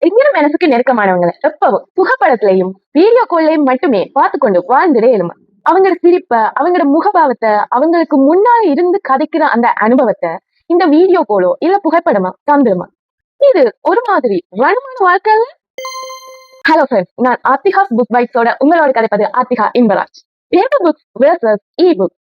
எங்கிற மனசுக்கு நெருக்கமானவங்களை எப்பவும் புகைப்படத்திலையும் வீடியோ கால்லையும் மட்டுமே பார்த்துக்கொண்டு வாழ்ந்துடே எழுமா. அவங்களோட சிரிப்ப, அவங்களோட முகபாவத்தை, அவங்களுக்கு முன்னாடி இருந்து கதைக்கிற அந்த அனுபவத்தை இந்த வீடியோ காலோ இல்ல புகைப்படமா தந்துருமா? இது ஒரு மாதிரி ரணமான வாழ்க்கை. ஹலோ ஃப்ரெண்ட்ஸ், நான் ஆர்த்திகாஸ் புக் பைட்ஸோட உங்களோட கதைப்பது Aarthika Inbaraj. Paper books versus e book,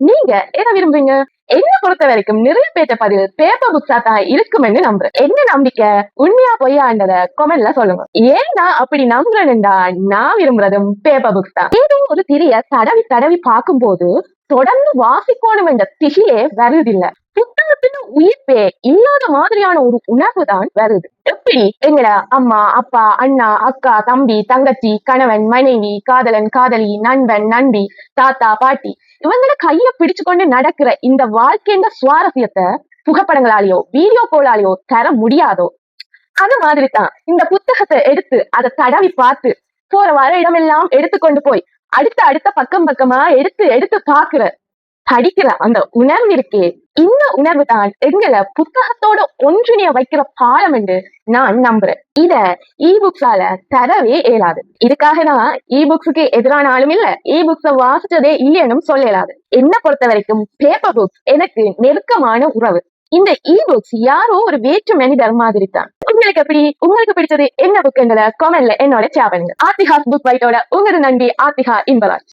நீங்க எதை விரும்புறீங்க? என்ன பொறுத்த வரைக்கும் நிறைய பேட்ட பதில் பேப்பர் புக்ஸா தான் இருக்கும்னு நம்புறேன். என்ன நம்பிக்கை, உண்மையா பொய்யான்றத கமெண்ட்ல சொல்லுங்க. ஏன் நான் அப்படி நம்புறேன்டா, நான் விரும்புறதும் பேப்பர் புக்ஸ் தான். ஏதோ ஒரு திரிய தடவி தடவி பார்க்கும் போது தொடர்ந்து வாசிக்கணும் என்ற திகிலே வருதில்லை. புத்தகத்தின் உயிர்ப்பே இல்லாத மாதிரியான ஒரு உணர்வு தான் வருது. எப்படி எங்கட அம்மா, அப்பா, அண்ணா, அக்கா, தம்பி, தங்கச்சி, கணவன், மனைவி, காதலன், காதலி, நண்பன், நண்பி, தாத்தா, பாட்டி இவங்கள கைய பிடிச்சு கொண்டு நடக்கிற இந்த வாழ்க்கைன்ற சுவாரஸ்யத்தை புகைப்படங்களாலேயோ வீடியோ காலாலேயோ தர முடியாதோ, அது மாதிரி தான் இந்த புத்தகத்தை எடுத்து அதை தடவி பார்த்து போற வர இடமெல்லாம் எடுத்துக்கொண்டு போய் அடுத்த அடுத்த பக்கம் பக்கமா எடுத்து எடுத்து பாக்குற படிக்கிற அந்த உணர்வு இருக்கே, இந்த உணர்வு தான் எங்களை புத்தகத்தோட ஒன்றிணைய வைக்கிற பாடம் என்று நான் நம்புறேன். இத இ புக்ஸால தரவே இயலாது. இதுக்காக நான் இ புக்ஸுக்கு எதிரான ஆளும் இல்ல, இ புக்ஸ வாசிச்சதே இல்லைன்னு சொல்ல இயலாது. என்ன பொறுத்த வரைக்கும் பேப்பர் புக்ஸ் எனக்கு நெருக்கமான உறவு. இந்த இ புக்ஸ் யாரோ ஒரு வேற்று மனிதர் மாதிரி தான். உங்களுக்கு எப்படி, உங்களுக்கு பிடிச்சது என்ன புக்குங்களை கமெண்ட்ல என்னோட ஷேர் பண்ணுங்க. ஆர்த்திகாஸ் புக் பைட்டோட உங்களோட நன்றி, ஆர்த்திகா இன்பராஜ்.